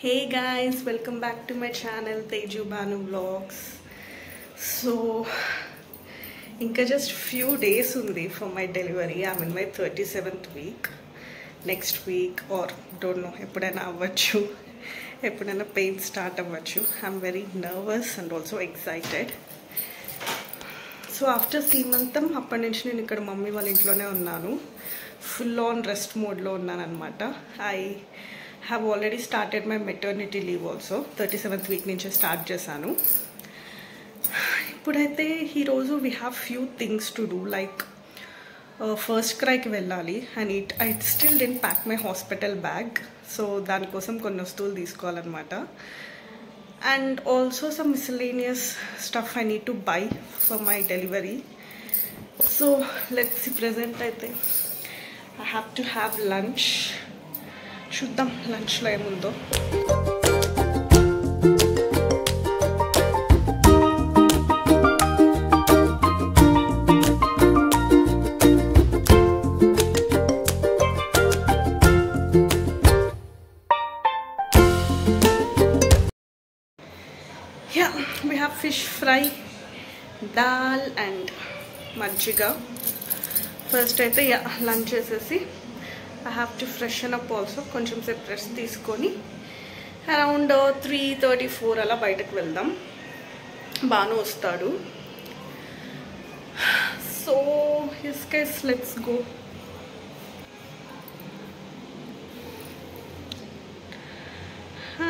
Hey guys, welcome back to my channel Teju Banu Vlogs. So inka just few days undi for my delivery. I'm in my 37th week. Next week or don't know eppudaina avvachu, eppudaina pain start avvachu. I'm very nervous and also excited. So after Seemantam appadi nunchi nenu ikkada mummy valla intlone unnanu. Full on rest mode lo unnanu anamata. I have already started my maternity leave also. 37th week nunchi start chesanu. Ippudaithe ee roju we have few things to do, like first cry ki vellali and I still didn't pack my hospital bag, so dani kosam konni vastuvalu teesukovalanamata, and also some miscellaneous stuff I need to buy for my delivery. So let's see, present aithe I have to have lunch. చూద్దాం లంచ్లో ఏముందో. Yeah, we have fish fry, dal and majjiga. First అయితే lunch చేసేసి I have to freshen up also. కొంచెం సేపు rest తీసుకొని around 3:34 అలా బయటకు వెళ్దాం. బాను వస్తాడు. So his case let's go.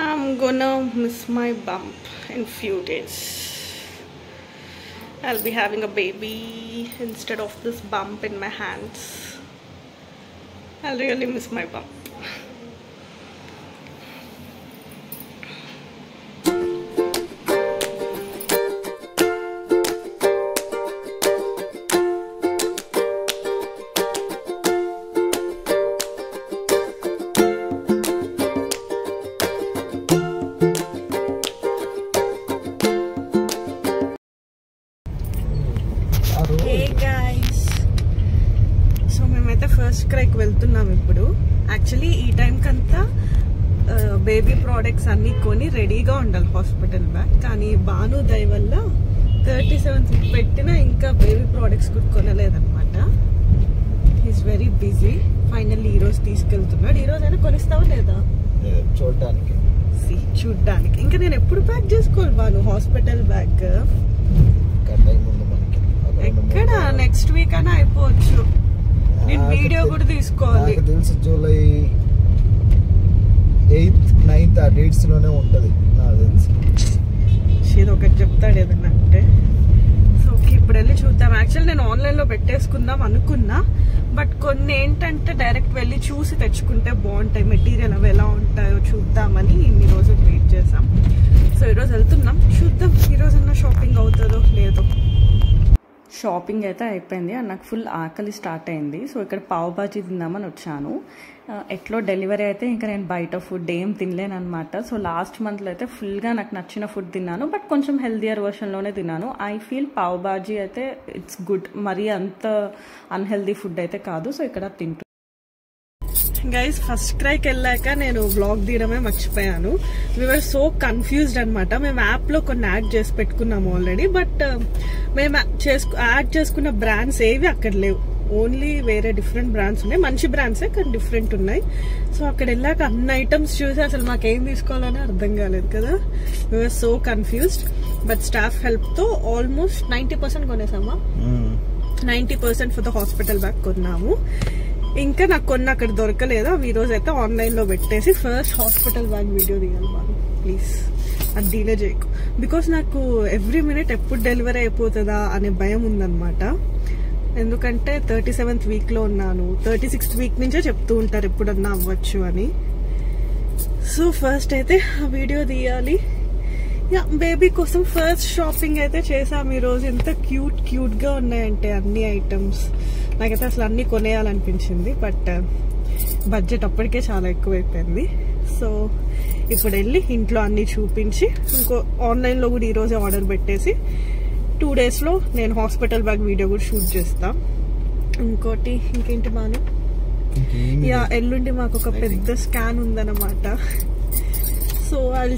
I'm gonna miss my bump in few days. I'll be having a baby instead of this bump in my hands. I'll really miss my bump. Hey guys, so మేమైతే first క్రైకి వెళ్తున్నాం ఇప్పుడు. Actually ఈ టైంకి అంతా baby products అన్నీ కొని రెడీగా ఉండాలి హాస్పిటల్ బ్యాగ్, కానీ భాను దయ వల్ల 37th వీక్ పెట్టినా ఇంకా బేబీ ప్రోడక్ట్స్ కూడా కొనలేదన్నమాట. Is very busy. ఫైనల్లీ ఈరోజు తీసుకెళ్తున్నాడు. ఈరోజు అయినా కొనిస్తావా లేదా చూడ్డానికి? ఇంకా నేను ఎప్పుడు ప్యాక్ చేసుకోవాలి భాను హాస్పిటల్ బ్యాగ్? ఎక్కడ నెక్స్ట్ వీక్ అయినా అయిపోవచ్చు. నేను వీడియో కూడా తీసుకోవాలి. తెలుసు జూలై 8th 9th ఆ డేట్స్ లోనే ఉంటది నాకు తెలుసు. ఇది ఒకటి చెప్తాడు ఏదన్నా అంటే. సో ఓకే, ఇప్పుడు వెళ్ళి చూద్దాం. యాక్చువల్లీ నేను ఆన్లైన్ లో పెట్టేసుకుందాం అనుకున్నా, బట్ కొన్ని ఏంటంటే డైరెక్ట్ వెళ్ళి చూసి తెచ్చుకుంటే బాగుంటాయి. మెటీరియల్ అవి ఎలా ఉంటాయో చూద్దామని ఇన్ని రోజులు వెయిట్ చేసాం. సో ఈరోజు వెళ్తున్నాం, చూద్దాం ఈరోజన్నా షాపింగ్ అవుతుందో లేదో. షాపింగ్ అయితే అయిపోయింది అండ్ నాకు ఫుల్ ఆకలి స్టార్ట్ అయింది. సో ఇక్కడ పావ్ బాజీ తిందామని వచ్చాను. ఎట్లో డెలివరీ అయితే ఇంకా నేను బయట ఫుడ్ ఏం తినలేను అనమాట. సో లాస్ట్ మంత్లో అయితే ఫుల్గా నాకు నచ్చిన ఫుడ్ తిన్నాను, బట్ కొంచెం హెల్దియర్ వర్షన్లోనే తిన్నాను. ఐ ఫీల్ పావ్ బాజీ అయితే ఇట్స్ గుడ్, మరీ అంత అన్హెల్దీ ఫుడ్ అయితే కాదు. సో ఇక్కడ తింటు గైస్, ఫస్ట్ క్రైకి వెళ్ళాక నేను వ్లాగ్ తీయడమే మర్చిపోయాను. వీఆర్ సో కన్ఫ్యూజ్డ్ అనమాట. మేము యాప్లో కొన్ని యాడ్ చేసి పెట్టుకున్నాము ఆల్రెడీ, బట్ మేము యాడ్ చేసుకున్న బ్రాండ్స్ ఏవి అక్కడ లేవు. ఓన్లీ వేరే డిఫరెంట్ బ్రాండ్స్ ఉన్నాయి. మంచి బ్రాండ్సే కానీ డిఫరెంట్ ఉన్నాయి. సో అక్కడ వెళ్ళాక అన్ని ఐటమ్స్ చూసి అసలు మాకేం తీసుకోవాలని అర్థం కాలేదు కదా. We are so confused, but staff హెల్ప్తో ఆల్మోస్ట్ 90% కొనేసామా? 90% ఫర్ ద హాస్పిటల్ బ్యాగ్ కొన్నాము. ఇంకా నాకు కొన్ని అక్కడ దొరకలేదు. అవి ఈరోజు అయితే ఆన్లైన్లో పెట్టేసి ఫస్ట్ హాస్పిటల్ బ్యాగ్ వీడియో తీయాలి బాగా, ప్లీజ్. అది డీలే చేయకు, బికాస్ నాకు ఎవ్రీ మినిట్ ఎప్పుడు డెలివరీ అయిపోతుందా అనే భయం ఉందన్నమాట. ఎందుకంటే 37th వీక్లో ఉన్నాను. 36th వీక్ నుంచే చెప్తూ ఉంటారు ఎప్పుడన్నా అవ్వచ్చు అని. సో ఫస్ట్ అయితే ఆ వీడియో తీయాలి. బేబీ కోసం ఫస్ట్ షాపింగ్ అయితే చేసాము ఈరోజు. ఎంత క్యూట్గా ఉన్నాయంటే అన్ని ఐటమ్స్. నాకైతే అసలు అన్నీ కొనేయాలనిపించింది, బట్ బడ్జెట్ అప్పటికే చాలా ఎక్కువైపోయింది. సో ఇప్పుడు వెళ్ళి ఇంట్లో అన్నీ చూపించి ఇంకో ఆన్లైన్లో కూడా ఈరోజే ఆర్డర్ పెట్టేసి 2 daysలో నేను హాస్పిటల్ బ్యాగ్ వీడియో కూడా షూట్ చేస్తాం. ఇంకేంటి బాను, ఎల్లుండి మాకు ఒక పెద్ద స్కాన్ ఉందన్నమాట. So I'll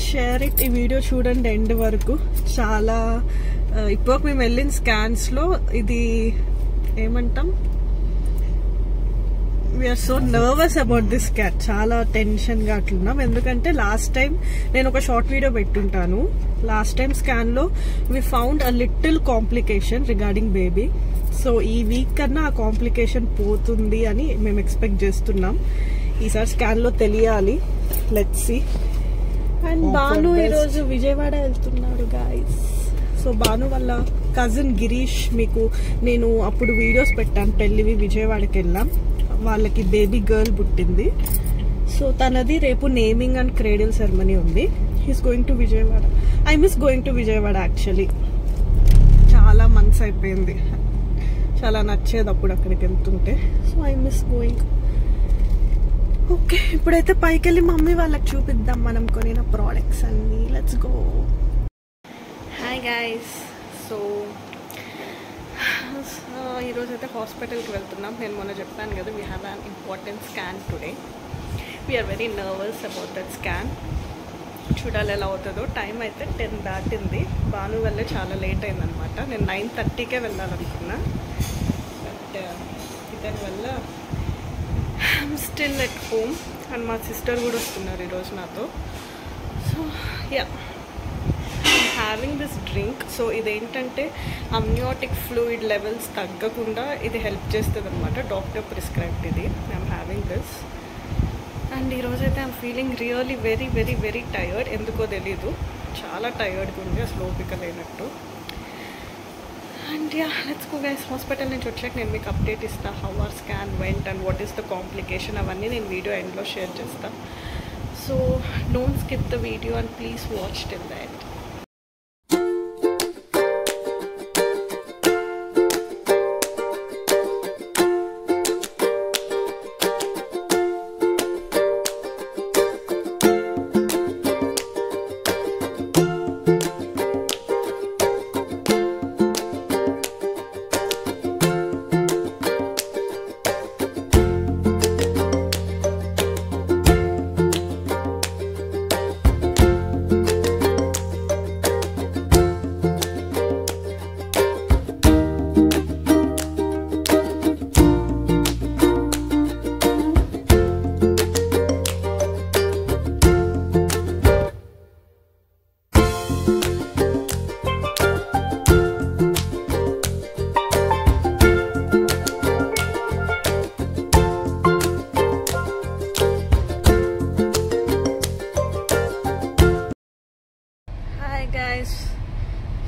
share it. ఈ వీడియో చూడండి ఎండ్ వరకు. చాలా ఇప్పుడు మేము వెళ్ళిన స్కాన్స్లో ఇది ఏమంటాం, we are so nervous about this scan. చాలా టెన్షన్గా అట్లున్నాం. ఎందుకంటే లాస్ట్ టైం నేను ఒక షార్ట్ వీడియో పెట్టుంటాను. లాస్ట్ టైం స్కాన్లో we found a little complication regarding baby. So ఈ వీక్ కన్నా ఆ కాంప్లికేషన్ పోతుంది అని మేము ఎక్స్పెక్ట్ చేస్తున్నాం. ఈసారి స్కాన్లో తెలియాలి. Let's see. అండ్ భాను ఈరోజు విజయవాడ వెళ్తున్నాడు గాయస్. సో భాను వాళ్ళ కజిన్ గిరీష్, మీకు నేను అప్పుడు వీడియోస్ పెట్టాను పెళ్ళివి, విజయవాడకి వెళ్ళాం. వాళ్ళకి బేబీ గర్ల్ పుట్టింది. సో తనది రేపు నేమింగ్ అండ్ క్రేడిల్ సెరమనీ ఉంది. He's going to Vijayawada. I miss going to Vijayawada actually. చాలా మంత్స్ అయిపోయింది. చాలా నచ్చేది అప్పుడు అక్కడికి వెళ్తుంటే. So I miss going. Okay, ఇప్పుడైతే పైకి వెళ్ళి మమ్మీ వాళ్ళకి చూపిద్దాం మనం కొనిన ప్రోడక్ట్స్ అన్ని. Let's go. Hi guys. So ఈరోజు అయితే హాస్పిటల్కి వెళ్తున్నాం. నేను మొన్న చెప్పాను కదా, we have an important scan today. We are very nervous about that scan. చూడాలి ఎలా అవుతుందో. టైం అయితే 10 దాటింది. భాను వల్లే చాలా లేట్ అయిందనమాట. నేను 9:30కే వెళ్ళాలనుకున్నా. బట్ ఇతని వల్ల I'm still at home. And మా సిస్టర్ కూడా వస్తున్నారు ఈరోజు నాతో. So yeah, having this drink. So ఇదేంటంటే అమ్నియోటిక్ ఫ్లూయిడ్ లెవెల్స్ తగ్గకుండా ఇది హెల్ప్ చేస్తుంది అనమాట. డాక్టర్ ప్రిస్క్రైబ్డ్ ఇది. I'm having this. అండ్ ఈరోజైతే I'm feeling really very very very tired. ఎందుకో తెలీదు, చాలా టయర్డ్గా ఉంది, అసలు ఓపిక లేనట్టు. And yeah, let's go guys. Hospital నుంచి వచ్చాక నేను మీకు అప్డేట్ ఇస్తాను. How our scan went and what is the complication, అవన్నీ నేను వీడియో ఎండ్లో షేర్ చేస్తాను. So don't skip the video and please watch till the end.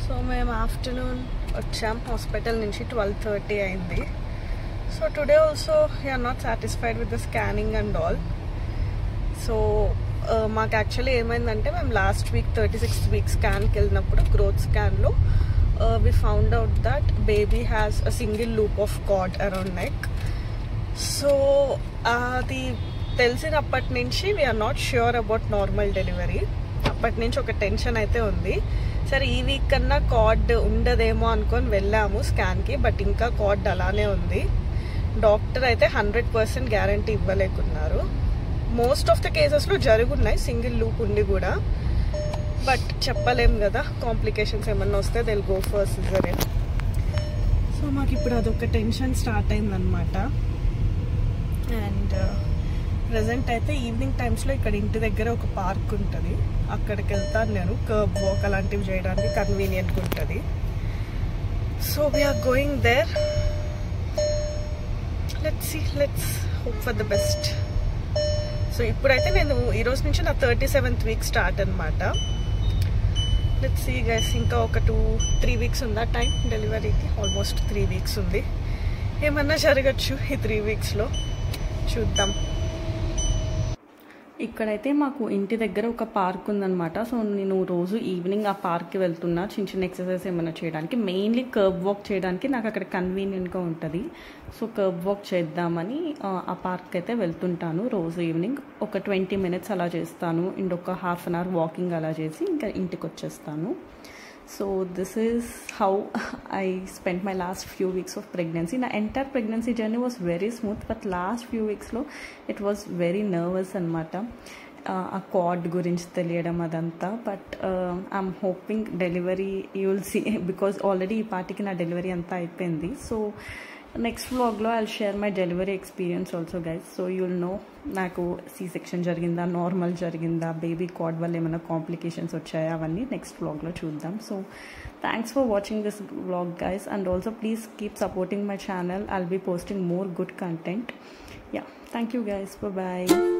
So మేము ఆఫ్టర్నూన్ వచ్చాం హాస్పిటల్ నుంచి. 12:30 అయింది. So today also we are not satisfied with the scanning and all. So మాకు actually ఏమైందంటే, మేము లాస్ట్ వీక్ 36th వీక్ స్కాన్కి వెళ్ళినప్పుడు growth స్కాన్లో we found out that baby has a single loop of cord around neck. So అది తెలిసినప్పటి నుంచి we are not sure about normal delivery. అప్పటి నుంచి ఒక టెన్షన్ అయితే ఉంది. సరే ఈ వీక్ కన్నా కార్డ్ ఉండదేమో అనుకొని వెళ్ళాము స్కాన్కి. బట్ ఇంకా కార్డ్ అలానే ఉంది. డాక్టర్ అయితే 100% గ్యారంటీ ఇవ్వలేకున్నారు. మోస్ట్ ఆఫ్ ద కేసెస్లో జరుగున్నాయి సింగిల్ లూప్ ఉండి కూడా. బట్ చెప్పలేం కదా, కాంప్లికేషన్స్ ఏమన్నా వస్తే they will go for caesarean. So మాకు ఇప్పుడు అదొక టెన్షన్ స్టార్ట్ అయిందనమాట. అండ్ ప్రజెంట్ అయితే ఈవినింగ్ టైమ్స్లో ఇక్కడ ఇంటి దగ్గర ఒక పార్క్ ఉంటుంది, అక్కడికి వెళ్తాను నేను. కర్బ్ వాక్ అలాంటివి చేయడానికి కన్వీనియంట్గా ఉంటుంది. So we are going there. Let's see, let's hope for the best. So ఇప్పుడైతే నేను ఈరోజు నుంచి నా 37th వీక్ స్టార్ట్ అనమాట. లెట్స్ సీ గైస్, ఇంకా ఒక 2-3 వీక్స్ ఉందా టైం డెలివరీకి. ఆల్మోస్ట్ 3 వీక్స్ ఉంది. ఏమన్నా జరగచ్చు ఈ 3 వీక్స్లో, చూద్దాం. ఇక్కడైతే మాకు ఇంటి దగ్గర ఒక పార్క్ ఉందన్నమాట. సో నేను రోజు ఈవినింగ్ ఆ పార్క్కి వెళ్తున్నా చిన్న చిన్న ఎక్సర్సైజ్ ఏమైనా చేయడానికి. మెయిన్లీ కర్బ్ వాక్ చేయడానికి నాకు అక్కడ కన్వీనియంట్గా ఉంటుంది. సో కర్బ్ వాక్ చేద్దామని ఆ పార్క్ అయితే వెళ్తుంటాను రోజు ఈవినింగ్. ఒక 20 minutes అలా చేస్తాను. అండ్ ఒక ½ an hour వాకింగ్ అలా చేసి ఇంకా ఇంటికి వచ్చేస్తాను. So this is how I spent my last few weeks of pregnancy. My entire pregnancy journey was very smooth, but last few weeks lo it was very nervous anamata. ఆ cord గురించి తెలియడం అదంతా. But I'm hoping delivery you will see, because already ఈ పార్టీకి నా delivery అంతా అయిపోయింది. So next వ్లాగ్లో I'll share my delivery experience also guys. So you will know నాకు సీ సెక్షన్ జరిగిందా, నార్మల్ జరిగిందా, బేబీ కార్డ్ వల్ల ఏమైనా కాంప్లికేషన్స్ వచ్చాయా, అవన్నీ నెక్స్ట్ వ్లాగ్లో చూద్దాం. So thanks for watching this vlog guys, and also please keep supporting my channel. I'll be posting more good content. Yeah, thank you guys, bye bye.